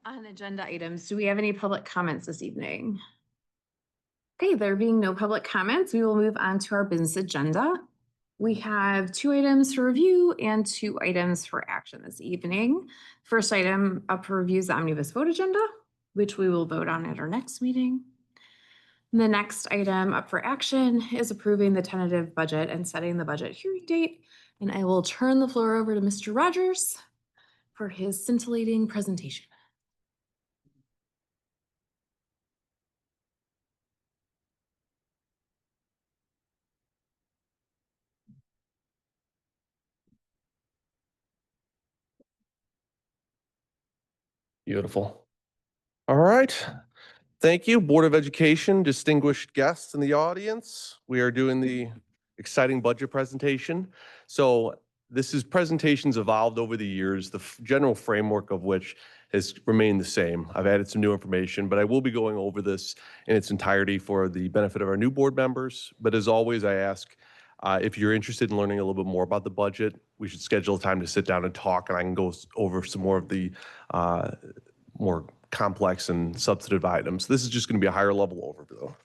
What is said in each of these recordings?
On agenda items, do we have any public comments this evening? Okay, there being no public comments, we will move on to our business agenda. We have 2 items for review and 2 items for action this evening. First item up for review is the omnibus vote agenda, which we will vote on at our next meeting. The next item up for action is approving the tentative budget and setting the budget hearing date. And I will turn the floor over to Mr. Rogers for his scintillating presentation. Beautiful. All right. Thank you, Board of Education, distinguished guests in the audience. We are doing the exciting budget presentation. So presentations evolved over the years, the general framework of which has remained the same. I've added some new information, but I will be going over this in its entirety for the benefit of our new board members. But as always, I ask if you're interested in learning a little bit more about the budget, we should schedule a time to sit down and talk, and I can go over some more of the more complex and substantive items. This is just going to be a higher level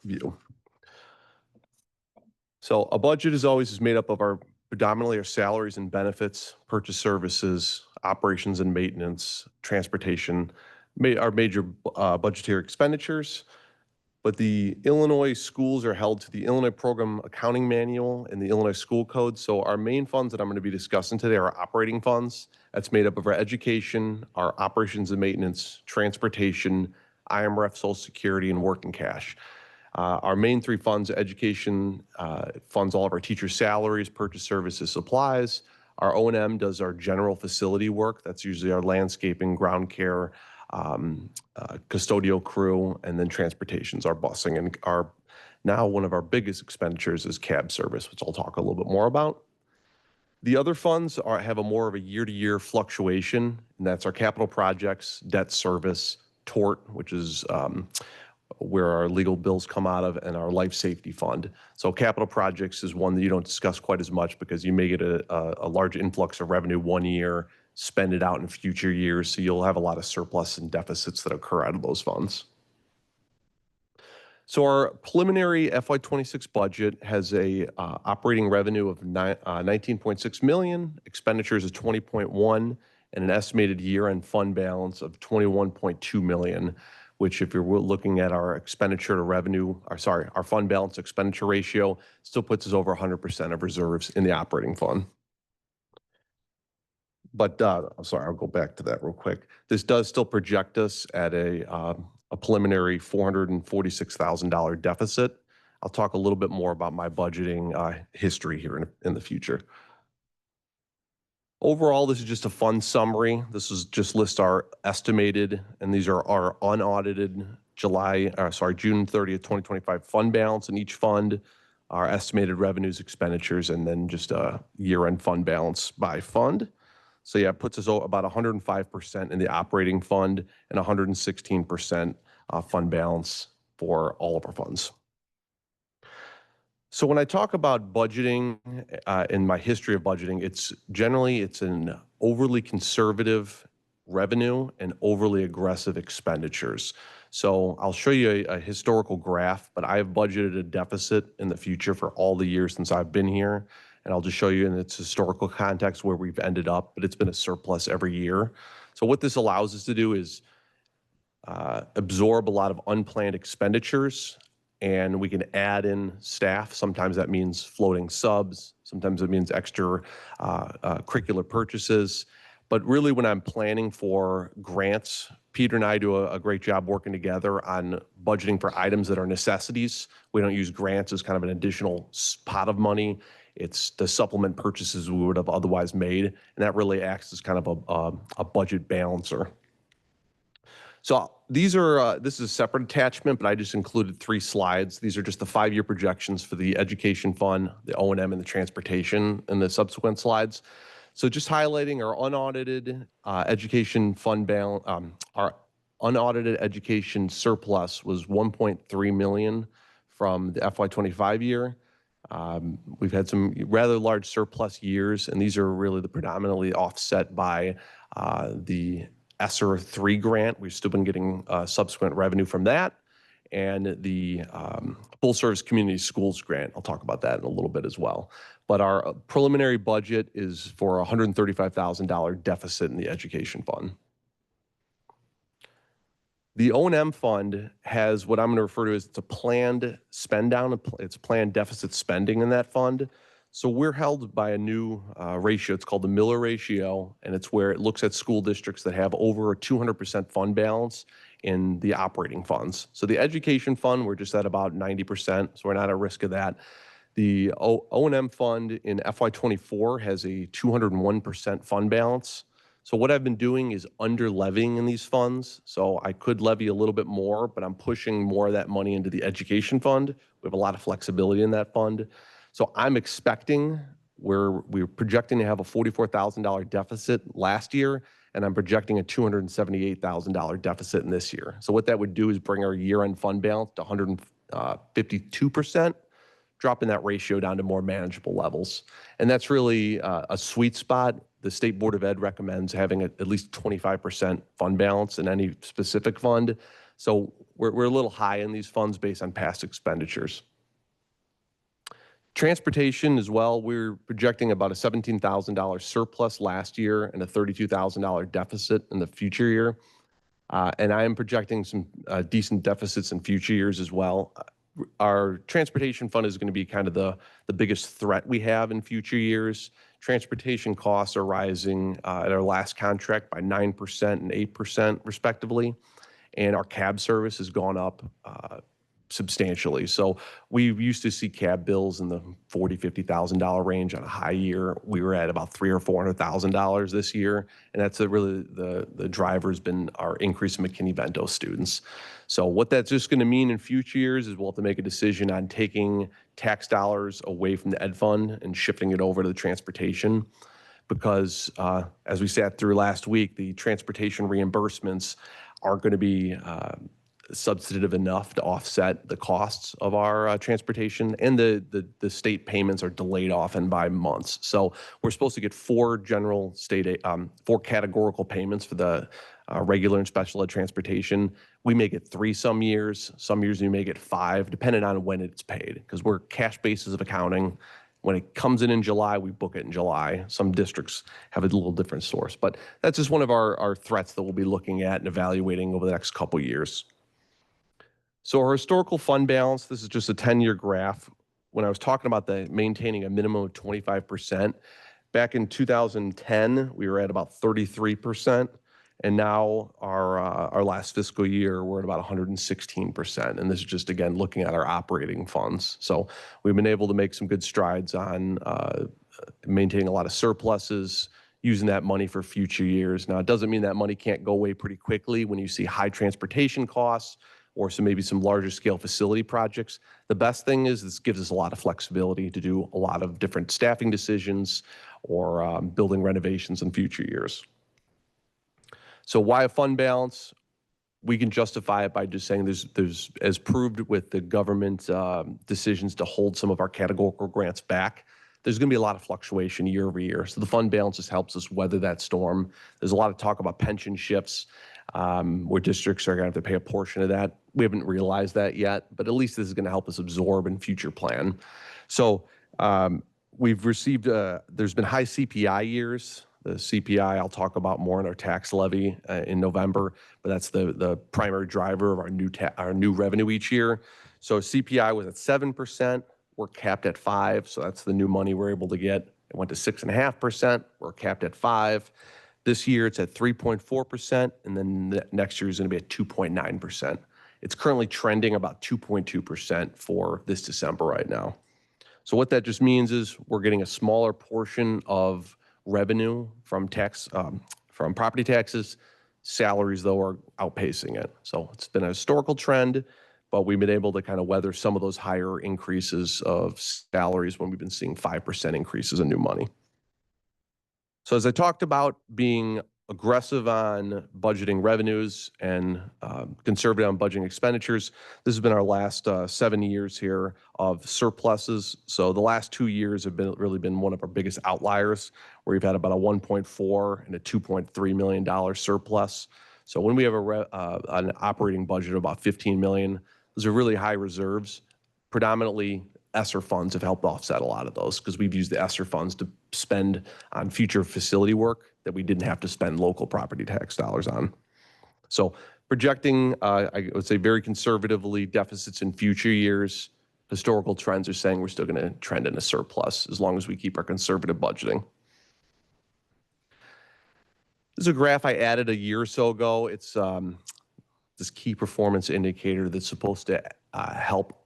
overview. So a budget is made up of predominantly our salaries and benefits, purchase services, operations and maintenance, transportation, our major budgetary expenditures. But the Illinois schools are held to the Illinois Program Accounting Manual and the Illinois School Code. So our main funds that I'm going to be discussing today are operating funds. That's made up of our education, our operations and maintenance, transportation, IMRF, Social Security, and working cash. Our main 3 funds, education funds all of our teachers' salaries, purchase services, supplies. Our O&M does our general facility work. That's usually our landscaping, ground care, custodial crew, and then transportation's our busing. And now one of our biggest expenditures is cab service, which I'll talk a little bit more about. The other funds have more of a year-to-year fluctuation, and that's our capital projects, debt service, tort, which is where our legal bills come out of, and our life safety fund. So capital projects is one that you don't discuss quite as much because you may get a large influx of revenue one year, spend it out in future years, so you'll have a lot of surplus and deficits that occur out of those funds. So our preliminary FY26 budget has a operating revenue of $19.6 million, expenditures of $20.1, and an estimated year-end fund balance of $21.2 million, which if you're looking at our expenditure to revenue, our fund balance expenditure ratio, still puts us over 100% of reserves in the operating fund. But I'm sorry, I'll go back to that real quick. This does still project us at a preliminary $446,000 deficit. I'll talk a little bit more about my budgeting history here in the future. Overall, this is just a fund summary. This is just list our estimated, and these are our unaudited June 30th, 2025 fund balance in each fund, our estimated revenues, expenditures, and then just a year-end fund balance by fund. So yeah, it puts us about 105% in the operating fund and 116% fund balance for all of our funds. So when I talk about budgeting in my history of budgeting, it's an overly conservative revenue and overly aggressive expenditures. So I'll show you a historical graph, but I have budgeted a deficit in the future for all the years since I've been here. And I'll just show you in its historical context where we've ended up, but it's been a surplus every year. So what this allows us to do is absorb a lot of unplanned expenditures, and we can add in staff. Sometimes that means floating subs. Sometimes it means extra curricular purchases. But really when I'm planning for grants, Peter and I do a great job working together on budgeting for items that are necessities. We don't use grants as kind of an additional pot of money. It's the supplement purchases we would have otherwise made, and that really acts as kind of a budget balancer. So this is a separate attachment, but I just included 3 slides. These are just the 5-year projections for the education fund, the O&M, and the transportation in the subsequent slides. So just highlighting our unaudited education fund balance, our unaudited education surplus was $1.3 million from the FY25 year. We've had some rather large surplus years, and these are really the predominantly offset by the ESSER 3 grant. We've still been getting subsequent revenue from that. And the full service community schools grant. I'll talk about that in a little bit as well. But our preliminary budget is for a $135,000 deficit in the education fund. The O&M fund has what I'm going to refer to as it's a planned spend down. It's planned deficit spending in that fund. So we're held by a new ratio. It's called the Miller ratio, and it's where it looks at school districts that have over a 200% fund balance in the operating funds. So the education fund, we're just at about 90%, so we're not at risk of that. The O&M fund in FY24 has a 201% fund balance. So what I've been doing is under levying in these funds. So I could levy a little bit more, but I'm pushing more of that money into the education fund. We have a lot of flexibility in that fund. So I'm expecting we're projecting to have a $44,000 deficit last year, and I'm projecting a $278,000 deficit in this year. So what that would do is bring our year-end fund balance to 152%, dropping that ratio down to more manageable levels. And that's really a sweet spot. The State Board of Ed recommends having at least 25% fund balance in any specific fund. So we're a little high in these funds based on past expenditures. Transportation as well, we're projecting about a $17,000 surplus last year and a $32,000 deficit in the future year. And I am projecting some decent deficits in future years as well. Our transportation fund is going to be kind of the biggest threat we have in future years. Transportation costs are rising at our last contract by 9% and 8% respectively. And our cab service has gone up substantially. So we used to see cab bills in the $40,000, $50,000 range on a high year. We were at about $300,000 or $400,000 this year. And that's really the driver has been our increase in McKinney-Vento students. So what that's just going to mean in future years is we'll have to make a decision on taking tax dollars away from the ed fund and shifting it over to the transportation. Because as we sat through last week, the transportation reimbursements aren't going to be substantive enough to offset the costs of our transportation, and the state payments are delayed often by months. So we're supposed to get four categorical payments for the regular and special ed transportation. We may get 3 some years we may get 5, depending on when it's paid, because we're cash basis of accounting. When it comes in July, we book it in July. Some districts have a little different source, but that's just one of our threats that we'll be looking at and evaluating over the next couple of years. So our historical fund balance, this is just a 10-year graph. When I was talking about maintaining a minimum of 25%, back in 2010, we were at about 33%. And now our last fiscal year, we're at about 116%. And this is just, again, looking at our operating funds. So we've been able to make some good strides on maintaining a lot of surpluses, using that money for future years. Now, it doesn't mean that money can't go away pretty quickly when you see high transportation costs or maybe some larger scale facility projects. The best thing is this gives us a lot of flexibility to do a lot of different staffing decisions or building renovations in future years. So why a fund balance? We can justify it by just saying there's as proved with the government decisions to hold some of our categorical grants back, there's going to be a lot of fluctuation year over year. So the fund balance just helps us weather that storm. There's a lot of talk about pension shifts where districts are going to have to pay a portion of that. We haven't realized that yet, but at least this is going to help us absorb and future plan. So we've received, there's been high CPI years. The CPI I'll talk about more in our tax levy in November, but that's the primary driver of our new revenue each year. So CPI was at 7%. We're capped at 5%, so that's the new money we're able to get. It went to 6.5%. We're capped at 5%. This year it's at 3.4%, and then next year is going to be at 2.9%. It's currently trending about 2.2% for this December right now. So what that just means is we're getting a smaller portion of revenue from from property taxes. Salaries, though, are outpacing it. So it's been a historical trend, but we've been able to kind of weather some of those higher increases of salaries when we've been seeing 5% increases in new money. So as I talked about being aggressive on budgeting revenues and conservative on budgeting expenditures. This has been our last 7 years here of surpluses. So the last 2 years have really been one of our biggest outliers, where we've had about a 1.4 and a $2.3 million surplus. So when we have an operating budget of about 15 million, those are really high reserves. Predominantly ESSER funds have helped offset a lot of those, because we've used the ESSER funds to spend on future facility work that we didn't have to spend local property tax dollars on. So projecting, I would say very conservatively, deficits in future years. Historical trends are saying we're still going to trend in a surplus as long as we keep our conservative budgeting. This is a graph I added a year or so ago. It's this key performance indicator that's supposed to help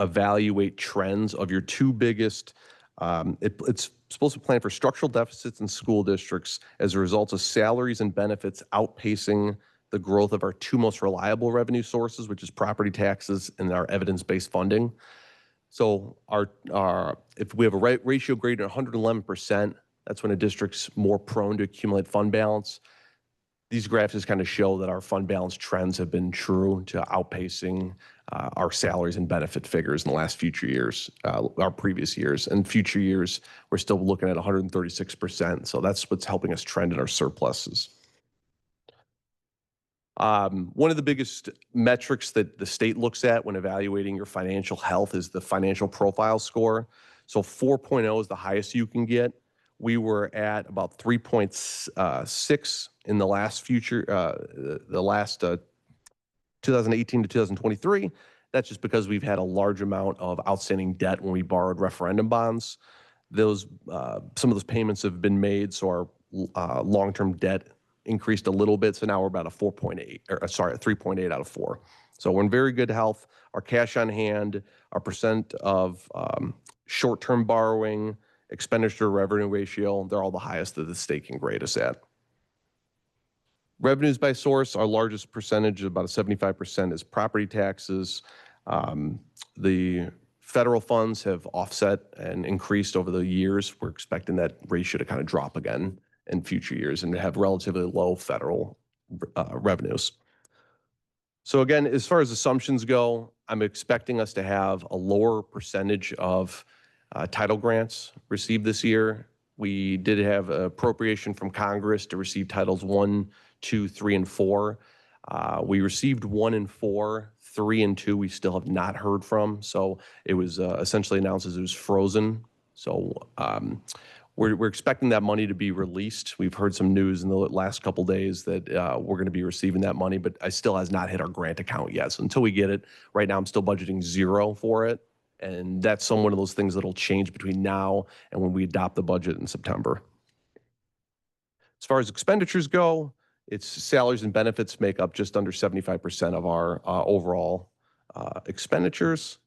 evaluate trends of your two biggest. It's supposed to plan for structural deficits in school districts as a result of salaries and benefits outpacing the growth of our two most reliable revenue sources, which is property taxes and our evidence-based funding. So if we have a ratio greater than 111%, that's when a district's more prone to accumulate fund balance. These graphs just kind of show that our fund balance trends have been true to outpacing our salaries and benefit figures in the last future years, our previous years. And future years, we're still looking at 136%. So that's what's helping us trend in our surpluses. One of the biggest metrics that the state looks at when evaluating your financial health is the financial profile score. So 4.0 is the highest you can get. We were at about 3.6 in the last 2018 to 2023. That's just because we've had a large amount of outstanding debt when we borrowed referendum bonds. Those some of those payments have been made, so our long-term debt increased a little bit. So now we're about a 3.8 out of 4. So we're in very good health. Our cash on hand, our percent of short-term borrowing, expenditure revenue ratio, they're all the highest that the state can grade us at. Revenues by source, our largest percentage, about 75%, is property taxes. The federal funds have offset and increased over the years. We're expecting that ratio to kind of drop again in future years and to have relatively low federal revenues. So again, as far as assumptions go, I'm expecting us to have a lower percentage of title grants received this year. We did have an appropriation from Congress to receive titles 1, 2, 3, and 4. We received 1 and 4, 3 and 2 we still have not heard from. So it was essentially announced as it was frozen. So we're expecting that money to be released. We've heard some news in the last couple days that we're going to be receiving that money, but it still has not hit our grant account yet. So until we get it, right now I'm still budgeting 0 for it. And that's one of those things that'll change between now and when we adopt the budget in September. As far as expenditures go, it's salaries and benefits make up just under 75% of our overall expenditures.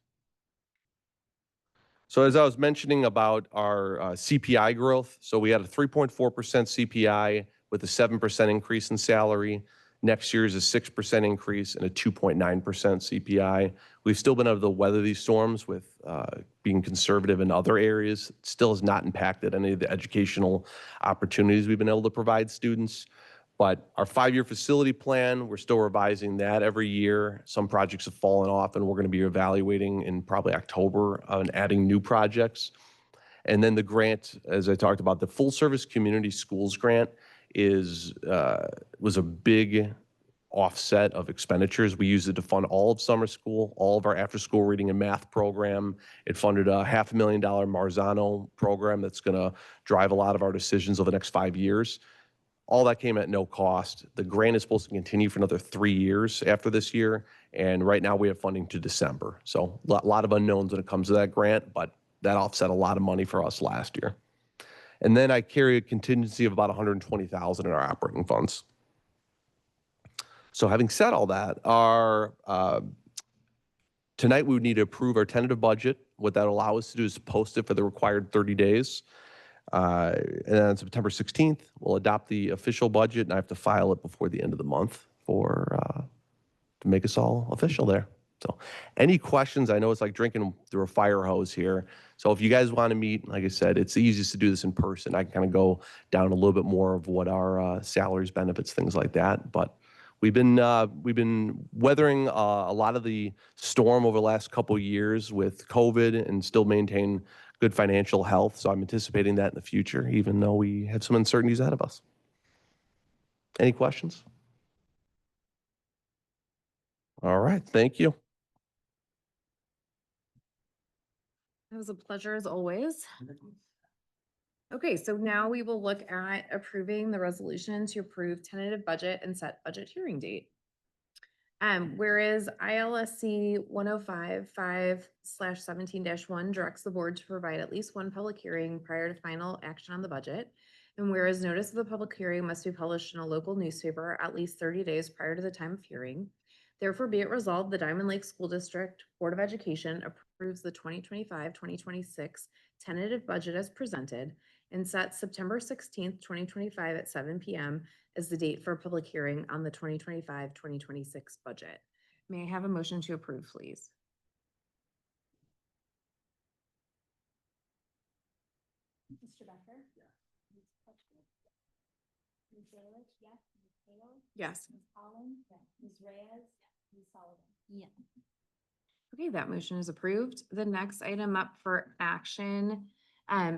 So as I was mentioning about our CPI growth, so we had a 3.4% CPI with a 7% increase in salary. Next year is a 6% increase and a 2.9% CPI. We've still been able to weather these storms with being conservative in other areas. It still has not impacted any of the educational opportunities we've been able to provide students. But our 5-year facility plan, we're still revising that every year. Some projects have fallen off, and we're going to be evaluating in probably October on adding new projects. And then the grant, as I talked about, the full service community schools grant was a big offset of expenditures. We used it to fund all of summer school, all of our after-school reading and math program. It funded a $500,000 Marzano program that's going to drive a lot of our decisions over the next 5 years. All that came at no cost. The grant is supposed to continue for another 3 years after this year, and right now we have funding to December. So a lot of unknowns when it comes to that grant, but that offset a lot of money for us last year. And then I carry a contingency of about $120,000 in our operating funds. So having said all that, tonight we would need to approve our tentative budget. What that will allow us to do is post it for the required 30 days. And then on September 16th, we'll adopt the official budget, and I have to file it before the end of the month to make us all official there. So any questions? I know it's like drinking through a fire hose here. So if you guys want to meet, like I said, it's the easiest to do this in person. I can kind of go down a little bit more of what our salaries, benefits, things like that. But we've been weathering a lot of the storm over the last couple of years with COVID and still maintain good financial health. So I'm anticipating that in the future, even though we have some uncertainties ahead of us. Any questions? All right, thank you. It was a pleasure as always. Okay, so now we will look at approving the resolution to approve tentative budget and set budget hearing date. Whereas ILSC 1055/17-1 directs the board to provide at least one public hearing prior to final action on the budget. And whereas notice of the public hearing must be published in a local newspaper at least 30 days prior to the time of hearing. Therefore, be it resolved, the Diamond Lake School District Board of Education approves the 2025-2026 tentative budget as presented and sets September 16th, 2025 at 7 p.m. as the date for a public hearing on the 2025-2026 budget. May I have a motion to approve, please? Mr. Becker? Yes. Ms. Crutchfield? Yes. Ms. Zalish? Yes. Ms. Hale? Yes. Ms. Collins? Yes. Ms. Reyes? Yes. Ms. Sullivan? Yes. Okay, that motion is approved. The next item up for action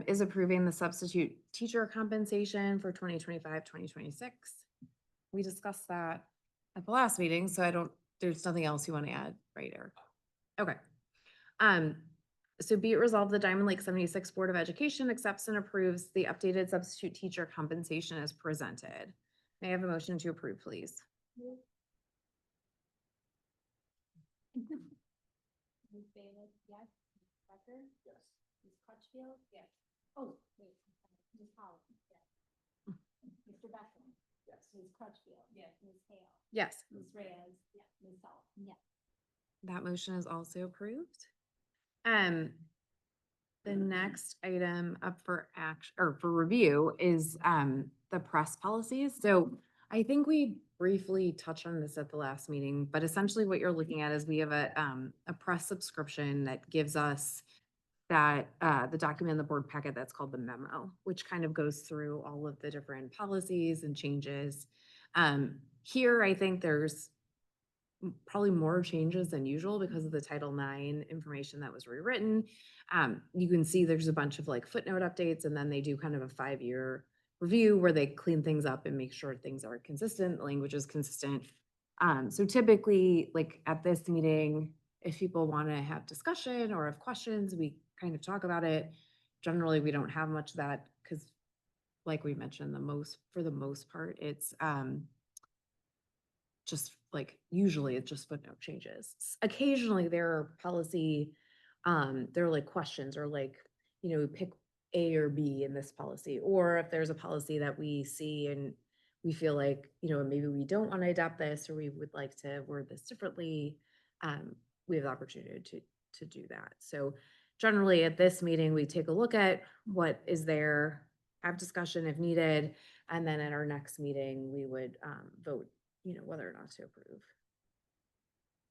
is approving the substitute teacher compensation for 2025-2026. We discussed that at the last meeting, so there's nothing else you want to add, right, Eric? Okay. So be it resolved, the Diamond Lake 76 Board of Education accepts and approves the updated substitute teacher compensation as presented. May I have a motion to approve, please? Ms. Bailiff? Yes. Ms. Becker? Yes. Ms. Crutchfield? Yes. Oh, wait. Ms. Collins? Yes. Mr. Becker? Yes. Ms. Crutchfield? Yes. Ms. Hale? Yes. Ms. Reyes? Yes. Ms. Sullivan? Yes. That motion is also approved. The next item up for action or for review is the press policies. So I think we briefly touched on this at the last meeting, but essentially what you're looking at is we have a press subscription that gives us that the document in the board packet that's called the memo, which kind of goes through all of the different policies and changes. Here, I think there's probably more changes than usual because of the Title IX information that was rewritten. You can see there's a bunch of like footnote updates, and then they do kind of a 5-year review where they clean things up and make sure things are consistent, the language is consistent. So typically, like at this meeting, if people want to have discussion or have questions, we kind of talk about it. Generally, we don't have much of that because like we mentioned, for the most part, it's just like, usually it's just footnote changes. Occasionally there are policy, there are like questions or like, pick A or B in this policy, or if there's a policy that we see and we feel like, maybe we don't want to adopt this, or we would like to word this differently, we have the opportunity to do that. So generally at this meeting, we take a look at what is there, have discussion if needed, and then at our next meeting, we would vote whether or not to approve.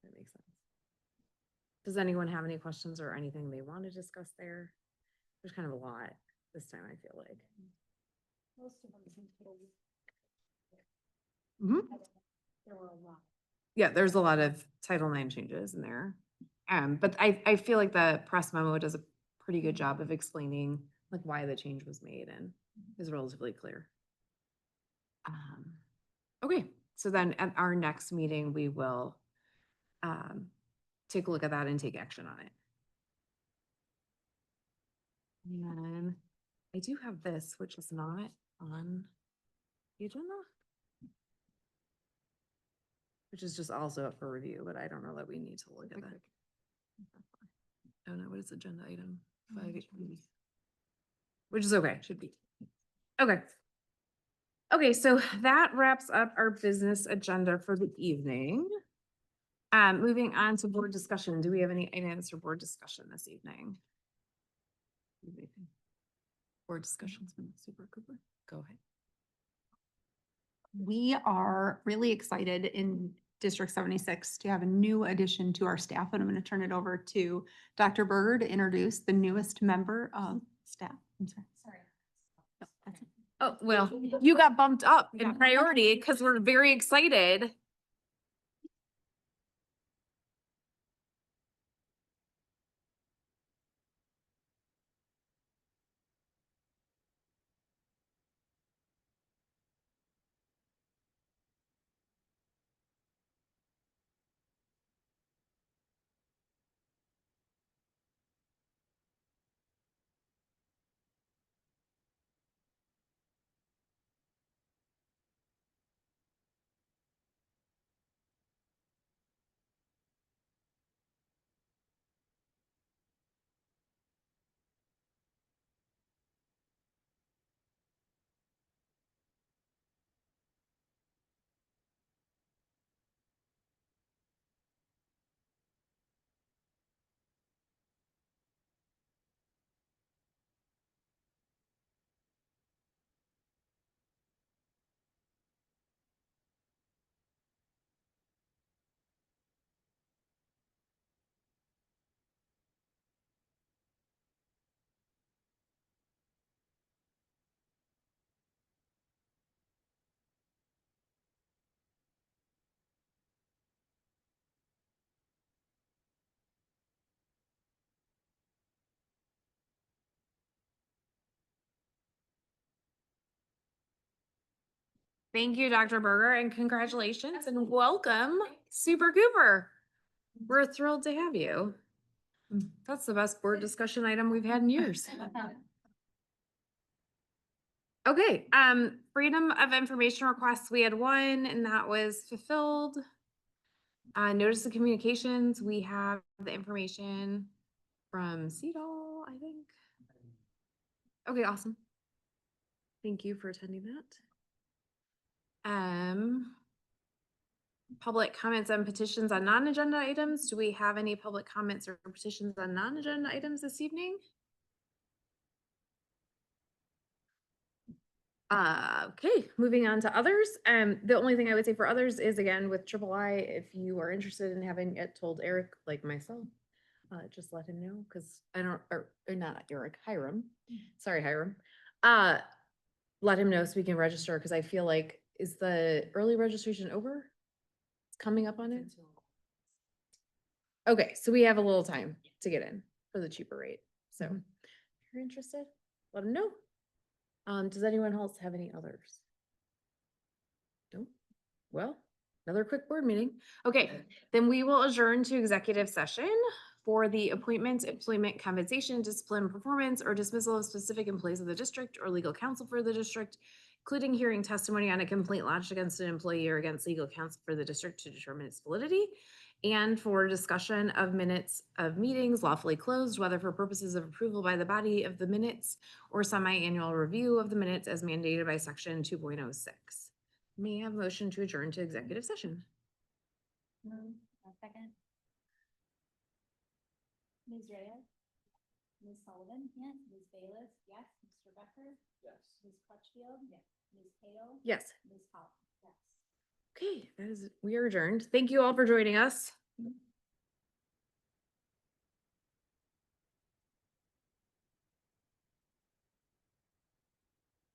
That makes sense. Does anyone have any questions or anything they want to discuss there? There's kind of a lot this time, I feel like. Most of them seem to be. Mhm. There were a lot. Yeah, there's a lot of Title IX changes in there. But I feel like the press memo does a pretty good job of explaining like why the change was made and is relatively clear. Okay, so then at our next meeting, we will take a look at that and take action on it. And I do have this, which is not on the agenda, which is just also up for review, but I don't know that we need to look at that. I don't know, what is agenda item? 580. Which is okay, should be. Okay. Okay, so that wraps up our business agenda for the evening. Moving on to board discussion. Do we have any items for board discussion this evening? Board discussions, Super Cooper, go ahead. We are really excited in District 76 to have a new addition to our staff, and I'm going to turn it over to Dr. Berger to introduce the newest member of staff. I'm sorry. Sorry. No, that's it. Oh, well, you got bumped up in priority because we're very excited. Thank you, Dr. Berger, and congratulations and welcome, Super Cooper. We're thrilled to have you. That's the best board discussion item we've had in years. Okay, freedom of information requests, we had one and that was fulfilled. Notice of communications, we have the information from CEDAW, I think. Okay, awesome. Thank you for attending that. Public comments and petitions on non-agenda items. Do we have any public comments or petitions on non-agenda items this evening? Okay, moving on to others. The only thing I would say for others is again with I, if you are interested in having it told Eric, like myself, just let him know because I don't, or not Eric, Hiram. Sorry, Hiram. Let him know so we can register because I feel like, is the early registration over? It's coming up on it. Okay, so we have a little time to get in for the cheaper rate. So if you're interested, let them know. Does anyone else have any others? No? Well, another quick board meeting. Okay, then we will adjourn to executive session for the appointment, employment, compensation, discipline, performance, or dismissal of specific employees of the district or legal counsel for the district, including hearing testimony on a complaint lodged against an employee or against legal counsel for the district to determine its validity, and for discussion of minutes of meetings lawfully closed, whether for purposes of approval by the body of the minutes or semi-annual review of the minutes as mandated by section 2.06. May I have a motion to adjourn to executive session? Move, a second. Ms. Reyes? Ms. Sullivan? Yes. Ms. Bayless? Yes. Mr. Becker? Yes. Ms. Crutchfield? Yes. Ms. Cato? Yes. Ms. Collins? Yes. Okay, we are adjourned. Thank you all for joining us.